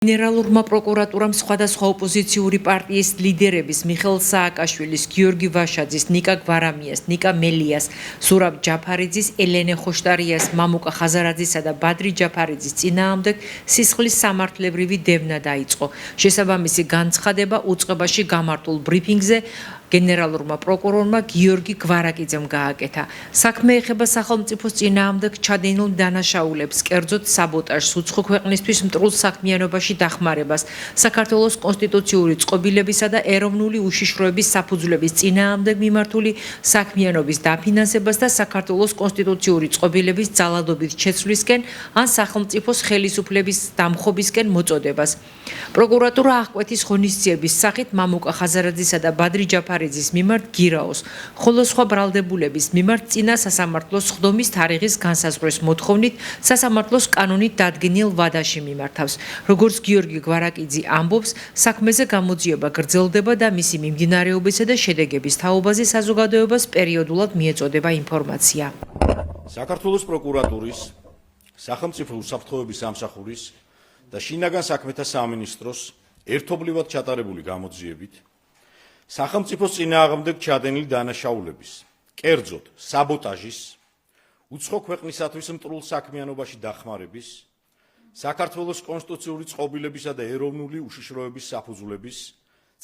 გენერალურმა პროკურატურამ სხვადასხვა ოპოზიციური პარტიის ლიდერების მიხეილ სააკაშვილის, გიორგი ვაშაძის, ნიკა გვარამიას, ნიკა მელიას, ზურაბ ჯაფარიძის, ელენე ხოშტარიას, მამუკა ხაზარაძისა და ბადრი ჯაფარიძის წინააღმდეგ სისხლის სამართლებრივი დევნა დაიწყო. შესაბამისი განცხადება უწყებაში გამართულ ბრიფინგზე გენერალურმა პროკურორმა გიორგი გვარაკიძემ გააკეთა. საქმე ეხება სახელმწიფოს წინააღმდეგ ჩადენილ დანაშაულებს, კერძოდ საბოტაჟს, უცხო ქვეყნისთვის მტრულ საქმიანობაში დახმარებას, საქართველოს კონსტიტუციური წყობილებისა და ეროვნული უშიშროების საფუძვლების წინააღმდეგ მიმართული საქმიანობის დაფინანსებას და საქართველოს კონსტიტუციური წყობილების ძალადობით შეცვლისკენ ან სახელმწიფოს ხელისუფლების დამხობისკენ მოწოდებას. პროკურატურა აღკვეთის ღონისძიების სახით მამუკა ხაზარაძისა და ბადრი ჯაფარიძის მიმართ გირაოს, ხოლო სხვა ბრალდებულების მიმართ წინა სასამართლოს სხდომის თარიღის განსაზღვრის მოთხოვნით სასამართლოს კანონით დადგენილ ვადაში მიმართავს. როგორც გიორგი გვარაკიძე ამბობს, საქმეზე გამოძიება გრძელდება და მისი მიმდინარეობისა და შედეგების თაობაზე საზოგადოებას პერიოდულად მიეწოდება ინფორმაცია. საქართველოს პროკურატურის, სახელმწიფო უსაფრთხოების სამსახურის და შინაგან საქმეთა სამინისტროს ერთობლივად ჩატარებული გამოძიებით სახელმწიფოს წინააღმდეგ ჩადენილი დანაშაულების, კერძოდ საბოტაჟის, უცხო ქვეყნისათვის მტრულ საქმიანობაში დახმარების, საქართველოს კონსტიტუციური წყობილებისა და ეროვნული უშიშროების საფუძვლების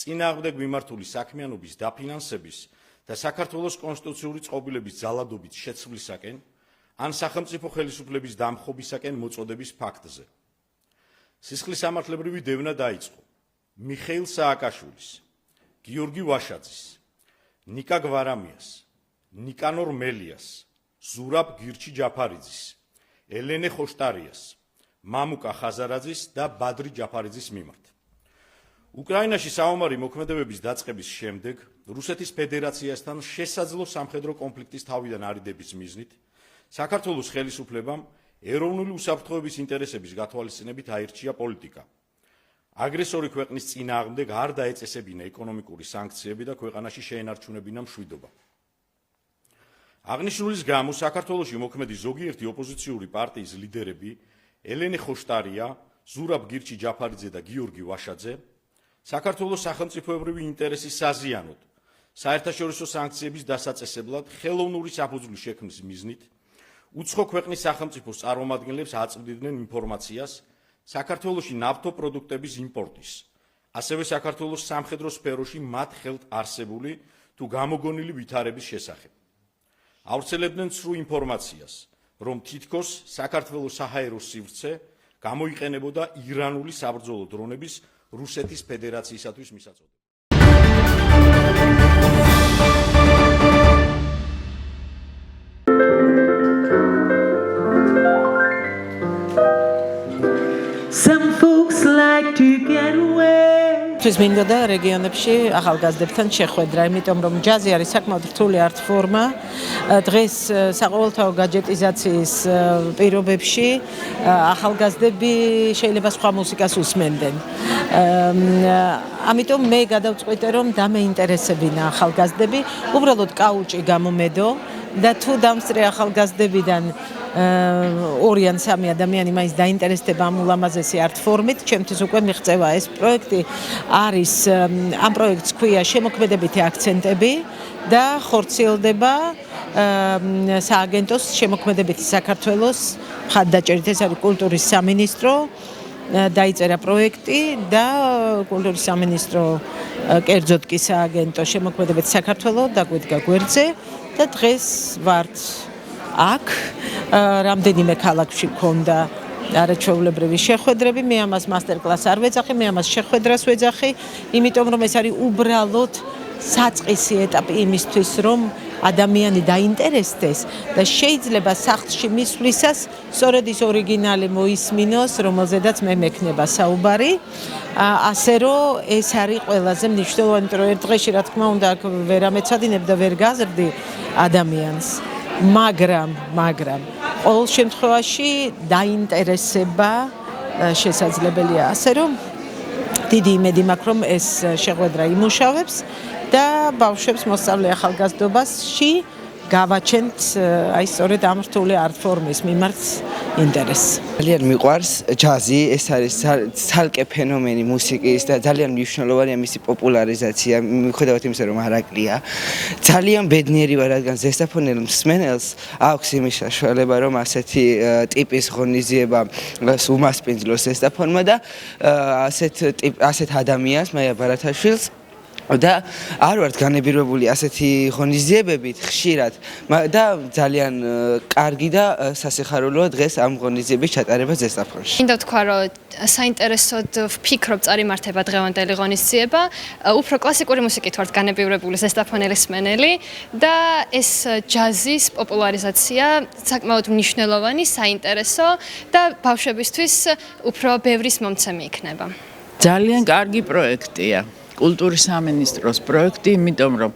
წინააღმდეგ მიმართული საქმიანობის დაფინანსების და საქართველოს კონსტიტუციური წყობილების ძალადობით შეცვლისაკენ ან სახელმწიფო ხელისუფლების დამხობისაკენ მოწოდების ფაქტზე. სისხლის სამართლებრივი დევნა დაიწყო მიხეილ სააკაშვილის, გიორგი ვაშაძის, ნიკა გვარამიას, ნიკანორ მელიას, ზურაბ გირჩი ჯაფარიძის, ელენე ხოშტარიას, მამუკა ხაზარაძის და ბადრი ჯაფარიძის მიმართ. უკრაინაში საომარი მოქმედებების დაწყების შემდეგ რუსეთის ფედერაციასთან შესაძლო სამხედრო კონფლიქტის თავიდან არიდების მიზნით საქართველოს ხელისუფლებამ ეროვნული უსაფრთხოების ინტერესების გათვალისწინებით აირჩია პოლიტიკა. აგრესორი ქვეყნის წინააღმდეგ არ დაეწესებინა ეკონომიკური სანქციები და ქვეყანაში შეენარჩუნებინა მშვიდობა. აღნიშნულის გამო საქართველოში მოქმედი ზოგიერთი ოპოზიციური პარტიის ლიდერები ელენე ხოშტარია, ზურაბ გირჩი ჯაფარიძე და გიორგი ვაშაძე საქართველოს სახელმწიფოებრივი ინტერესის საზიანოდ საერთაშორისო სანქციების დასაწესებლად ხელოვნური საფუძვლის შექმნის მიზნით უცხო ქვეყნის სახელმწიფოს წარმომადგენლებს აწვდიდნენ ინფორმაციას საქართველოში ნავთობპროდუქტების იმპორტის, ასევე საქართველოს სამხედრო სფეროში მათ ხელთ არსებული თუ გამოგონილი ვითარების შესახებ. ავრცელებდნენ ცრუ ინფორმაციას, რომ თითქოს საქართველოს საჰაერო სივრცე გამოიყენებოდა ირანული საბრძოლო დრონების რუსეთის ფედერაციისათვის მისაწოდებლად. Some folks like to get away. Ეს მინდოდა რეგიონებში ახალგაზრდებთან შეხვედრა, იმიტომ რომ ჯაზი არის საკმაოდ რთული არტ ფორმა. დღეს საყოველთაო გაჯეტიზაციის პირობებში ახალგაზრდები შეიძლება სხვა მუსიკას უსმენდნენ. ამიტომ მე გადავწყვიტე რომ დამეინტერესებინა ახალგაზრდები, უბრალოდ კაუჭი გამომედო და თუ დამსწრე ახალგაზრდებიდან 2 ან 3 ადამიანი მაინც დაინტერესდება ამ ულამაზესი არტ ფორმით, ჩემთვის უკვე მიღწევა ეს პროექტი არის, ამ პროექტს ქვია შემოქმედებითი აქცენტები და ხორციელდება სააგენტოს შემოქმედებითი საქართველოს მხარდაჭერით, ეს არის კულტურის სამინისტრო, დაიწერა პროექტი და კულტურის სამინისტრო კერძოდ კი სააგენტო შემოქმედებითი საქართველოს დაგვიდგა გვერდზე და დღეს ვართ აქ რამდენიმე ქალაქში მქონდა არაჩვეულებრივი შეხვედრები, მე ამას მასტერკლასს არ ვეძახი, მე ამას შეხვედრას ვეძახი, იმიტომ რომ ეს არის უბრალოდ საწყისი ეტაპი იმისთვის, რომ ადამიანი დაინტერესდეს და შეიძლება სახლში მისვლისას სწორედ ის ორიგინალი მოისმინოს, რომელზედაც მე მექნება საუბარი, ასე რომ ეს არის ყველაზე მნიშვნელოვანი, რომ ერთ დღეში რა თქმა უნდა აქ ვერ ამეცადინებ და ვერ გაზრდი ადამიანს. მაგრამ ყოველ შემთხვევაში დაინტერესება შესაძლებელია, ასე რომ დიდი იმედი მაქვს, რომ ეს შეხვედრა იმუშავებს და ბავშვებს მოსწავლე ახალგაზრდობაში გავაჩენთ აი სწორედ ამ რთული არტ ფორმის მიმართ ინტერესს. ძალიან მიყვარს ჯაზი, ეს არის ცალკე ფენომენი მუსიკის და ძალიან მნიშვნელოვანია მისი პოპულარიზაცია, მიუხედავად იმისა, რომ არაკლია. ძალიან ბედნიერი ვარ, რადგან ზესტაფონელ მსმენელს აქვს იმის საშუალება, რომ ასეთი ტიპის ღონისძიება უმასპინძლოს ზესტაფონმა და ასეთ ადამიანს, მაია ბარათაშვილს და არ ვართ განებირებული ასეთი ღონისძიებებით ხშირად და ძალიან კარგი და სასიხარულოა დღეს ამ ღონისძიების ჩატარება ზესტაფონში. მინდა ვთქვა, რომ საინტერესოდ ვფიქრობ წარიმართება დღევანდელი ღონისძიება. უფრო კლასიკური მუსიკით ვართ განებივრებული ზესტაფონელის მსმენელი და ეს ჯაზის პოპულარიზაცია საკმაოდ მნიშვნელოვანი, საინტერესო და ბავშვებისთვის უფრო ბევრის მომცემი იქნება. ძალიან კარგი პროექტია. კულტურის სამინისტროს პროექტი, იმიტომ რომ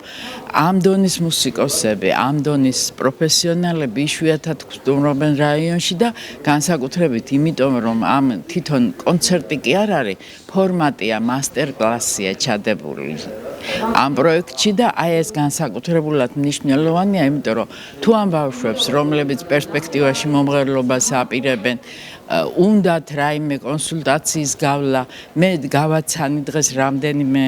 ამ დონის მუსიკოსები, ამ დონის პროფესიონალები იშვიათად გვსტუმრობენ რაიონში და განსაკუთრებით იმიტომ რომ ამ თვითონ კონცერტი კი არ არის, ფორმატია, მასტერკლასია ჩადებული ამ პროექტში და აი ეს განსაკუთრებულად მნიშვნელოვანია, იმიტომ რომ თუ ამ ბავშვებს, რომლებიც პერსპექტივაში მომღერლობას აპირებენ, უნდათ რაიმე კონსულტაციის გავლა, მე გავაცანი დღეს რამდენიმე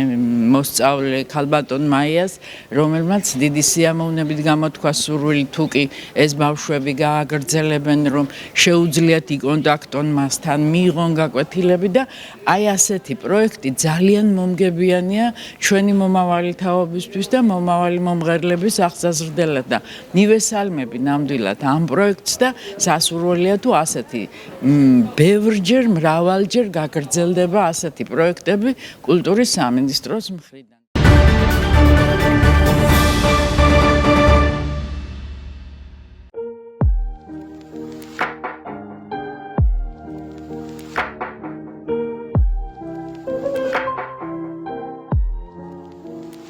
მოსწავლე ქალბატონ მაიას, რომელმაც დიდი სიამოვნებით გამოთქვა სურვილი თუ კი ეს ბავშვები გააგრძელებენ, რომ შეუძლიათ იკონტაქტონ მასთან, მიიღონ გაკვეთილები და აი ასეთი პროექტი ძალიან მომგებიანია ჩვენი მომავალი თაობისთვის და მომავალი მომღერლების აღსაზრდელად და მივესალმები ნამდვილად ამ პროექტს და სასურველია თუ ასეთი ბევრჯერ, მრავალჯერ გაგრძელდება ასეთი პროექტები კულტურის სამინისტროს მხრიდან.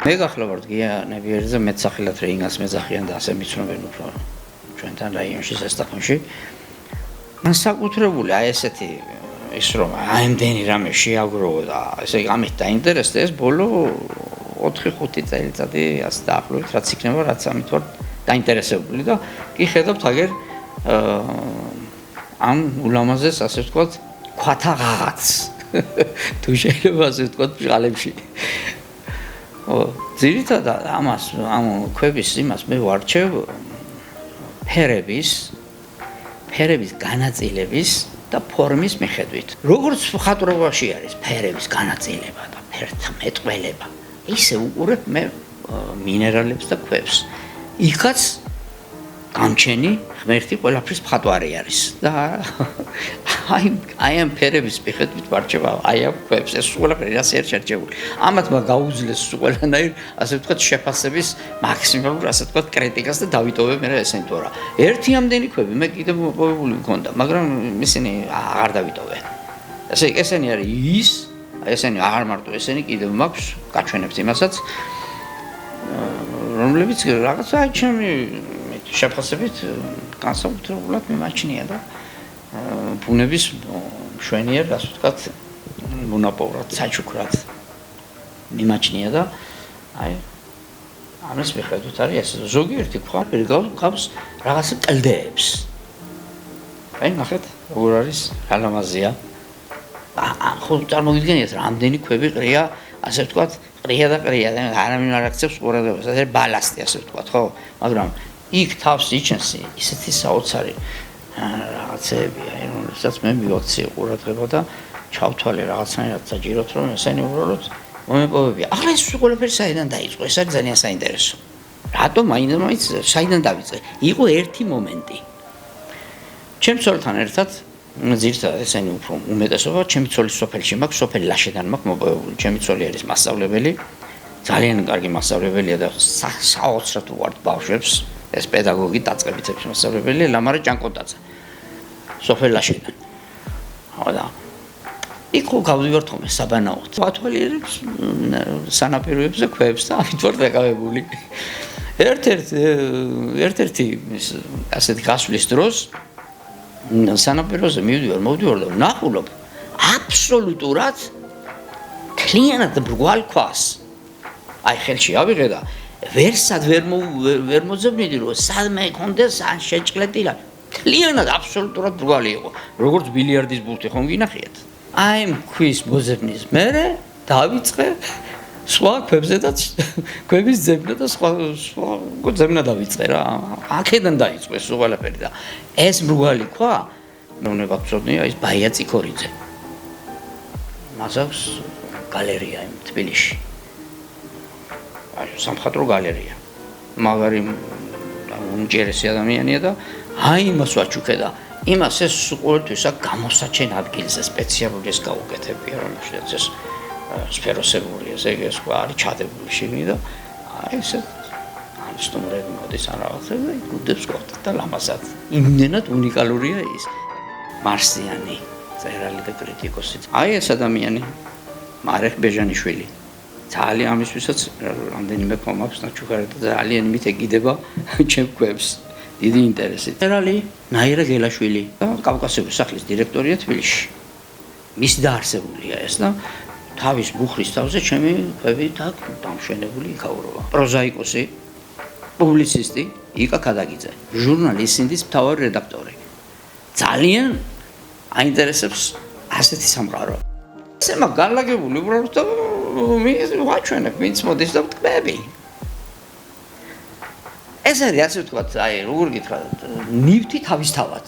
მე გახლავართ გიანებიერზე მეტსახელად რეინას მეძახიან და ასე მიცნობენ უფრო ჩვენთან რაიონში ზესტაფონში. განსაკუთრებული აი ესეთი ის რომ ამდენი რამე შეაგროვა და ესე ამით დაინტერესდა ეს ბოლო 4-5 წელიწადი ასე დაახლოებით რაც იქნება რაც ამით ვარ დაინტერესებული და კი ხედავთ აგერ ამ ულამაზეს ასე ვთქვათ ქვათა ღაღაც თუ შეიძლება ასე ვთქვათ ჟალებში ძირითადად ამას ამ ქვების იმას მე ვარჩევ ფერების განაწილების და ფორმის მიხედვით. როგორც მხატვრობაში არის ფერების განაწილება და ფერთა მეტყველება, ისე უყურებ მე მინერალებს და ქვებს. იქაც გამჩენი ღმერთი ყველაფრის მხატვარი არის და აი ამ ფერების მიხედვით ვარჩევა აი ამ ქვებს ეს ყველაფერი რას ერჩერჩებული. ამათ გაუძლეს ყველანაირ ასე ვთქვათ შეფასების მაქსიმალურ ასე ვთქვათ კრიტიკას და დავიტოვებ მე ესენი თორა. ერთი ამდენი ქვები მე კიდევ მოპოვებული მქონდა, მაგრამ ისინი აღარ დავიტოვე. ესენი არის ის, ესენი აღარ მარტო ესენი კიდევ მაქვს გაჩვენებთ იმასაც რომლებიც რაღაცა ჩემი შეფასებით განსაკუთრებულად მიმაჩნია და ბუნების მშვენიერ, ასე ვთქვათ, მონაპოვრად, საჩუქრად მიმაჩნია და აი ამის მიხედვით არის ეს ზოგიერთი ქვა გავს რაღაცა კლდეებს. აი ნახეთ, როგორ არის ალამაზია. ხო წარმოგიდგენიათ, რამდენი ქვები ყრია, ასე ვთქვათ, ყრია და არავინ არ აქცევს ყურადღებას, ეს ბალასტი, ასე ვთქვათ, ხო? მაგრამ იქ თავს იჩენს ისეთი საოცარი რაღაცებია, რომელსაც მე მივაქციე ყურადღება და ჩავთვალე რაღაცნაირად საჭიროთ, რომ ესენი უბრალოდ მომეპოვებია. ახლა ეს ყველაფერი საიდან დაიწყო? ეს არის ძალიან საინტერესო. რატომ მაინც საიდან დავიწყე? იყო ერთი მომენტი. ჩემს ცოლთან ერთად ძირითადად ესენი უფრო უმეტესობა ჩემი ცოლის სოფელში მაქვს, სოფელი ლაშედან მაქვს მოპოვებული. ჩემი ცოლი არის მასწავლებელი, ძალიან კარგი მასწავლებელია და საოცრად უყვართ ბავშვებს. ეს პედაგოგი დაწყებითებს მასწავლებელი ლამარა ჭანკოტაძე სოფელაშიდან. ხოდა იქ გავდივართ ხოლმე საბანაოდ. ვათვალიერებს სანაპიროებზე ქვებს და ამით ვარ დაკავებული. ერთ-ერთი ასეთი გასვლის დროს სანაპიროზე მოვდივარ და ვნახულობ აბსოლუტურად მთლიანად მრგვალ ქვას. აი ხელში ავიღე და ვერსად ვერ მოძებნიდი რომ სადმე კონდეს ან შეჭლეტილა კლიენად აბსოლუტურად ბრუალი იყო როგორც ბილიარდის ბურთი ხომ გინახიათ აი მქვის მოძებნის მერე დავიწყე სხვა ქვებზე და ქვების ძებნა და სხვა ძებნა დავიწყე რა აქედან დაიწყო ეს ყველაფერი და ეს ბრუალი ქვა მეუბნება ვწოდნია ის ბაია წიქორიძე მას აქვს გალერეა თბილისში აი სამხატვრო გალერეა მაგარი უმჯერესი ადამიანია და აი იმას ვაჩუქე და იმას ეს ყოველთვის აქ გამოსაჩენ ადგილზე სპეციალური ეს გაუკეთებია რომ შეიძლება ეს სფეროსებურია ეს არის ჩადებული შიგნი და აი ესე ამ სტუმრები მოდის ან რაღაცა და იგუდებს ყოფთ და ლამაზად იმდენად უნიკალურია ის მარსიანი წერალი და კრიტიკოსი აი ეს ადამიანი მარეხ ბეჟანიშვილი ძალიან ამისთვისაც რამდენიმე ქვა მაქვს ნაჩუქარი და ძალიან მითეკიდება ჩემ ქვებს დიდი ინტერესით წერალი ნაირა გელაშვილი და კავკასიური სახლის დირექტორია თბილისში მის დაარსებულია ეს და თავის ბუხრის თავზე ჩემი ქვები აქ დამშვენებული იქაურობა პროზაიკოსი პუბლიცისტი იკა ქადაგიძე ჟურნალის სინდის მთავარი რედაქტორი ძალიან აინტერესებს ასეთი სამყარო ესე მაგ განლაგებული უბრალოდ ვაჩვენებ ვინც მოდის და ვტკბები ეს არის ასე ვთქვათ აი როგორ გითხრათ ნივთი თავისთავად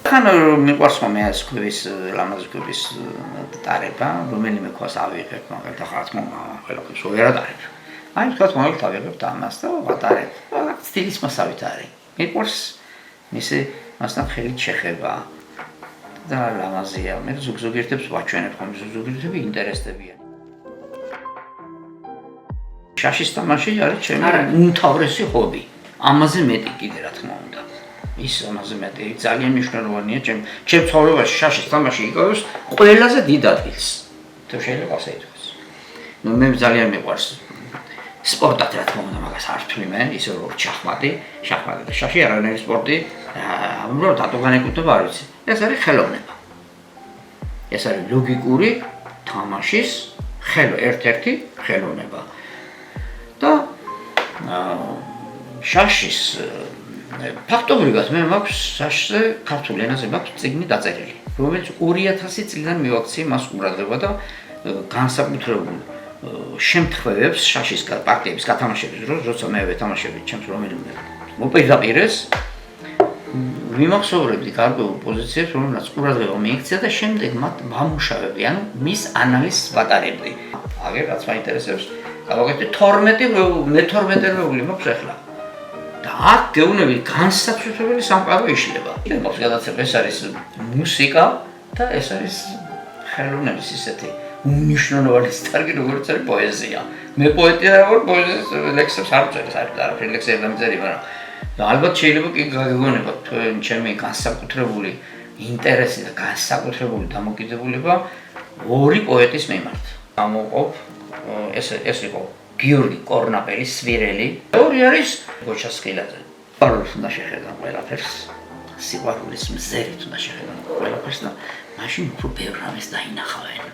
ხან მიყვარს მე ეს კვების ლამაზი კვების დარება რომელიმე ქვას ავიღებ მაგალითად ხარ თქმა ყველაფერს ვერ ადარებ აი ვთქვათ მაგალითად ავიღებ და ამას და ვატარებ სტილის მასავით არის მიყვარს მისი მასთან ხელით შეხება და ლამაზია მე ზოგიერთებს ვაჩვენებ ხომ ზოგიერთები ინტერესდებიან შაშის თამაში არის ჩემი უმთავრესი ჰობი ამაზე მეტი კიდე რა თქმა უნდა ის ამაზე მეტი ძალიან მნიშვნელოვანია ჩემ ცხოვრებაში შაშის თამაში იკავებს ყველაზე დიდ ადგილს თუ შეიძლება ასე ითქვას ნუ მე ძალიან მიყვარს სპორტად რა თქმა უნდა მაგას არ ვთვლი მე ისე როგორც შახმატი და შაში არანაირი სპორტი უბრალოდ დატოვან ეკუთვნება არ ვიცი ეს არის ხელოვნება ეს არის ლოგიკური თამაშის ერთ-ერთი ხელოვნება და შაშის ფაქტობრივად მე მაქვს შაშზე ქართულ ენაზე მაქვს წიგნი დაწერილი რომელიც 2000 წლიდან მივაქციე მას ყურადღება და განსაკუთრებულ შემთხვევებს შაშის პარტიების გათამაშების დროს როცა მე ვეთამაშები ჩემს რომელიმე მოპირდაპირეს ვიმახსოვრებდი გარკვეულ პოზიციებს რომელსაც ყურადღება მიიქცია და შემდეგ მათ ვამუშავებდი ანუ მის ანალიზს ვატარებდი აგერ რაც მაინტერესებს გავაკეთე 12-ეული მაქვს ახლა და აქ გეუბნები განსაცვიფრებელი სამყარო იშლება იმას გადაცემა ეს არის მუსიკა და ეს არის ხელოვნების ისეთი უნიშნულოვანი სტარგი როგორც არის პოეზია მე პოეტი არ ვარ პოეზიის ლექსებს არ ვწერე საერთოდ ლექსები არ ვწერე მაგრამ და ალბათ შეიძლება კი გაგიგონებათ თქვენ ჩემი განსაკუთრებული ინტერესი და განსაკუთრებული დამოკიდებულება ორი პოეტის მიმართ ამოყოფ ეს იყო გიორგი კორნაპელის სვირელი ორი არის გოჩა სკილაძე სიყვარულს უნდა შეხედან ყველაფერს სიყვარულის მზერით უნდა შეხედან ყველაფერს და მაშინ უფრო ბევრ რამეს დაინახავენ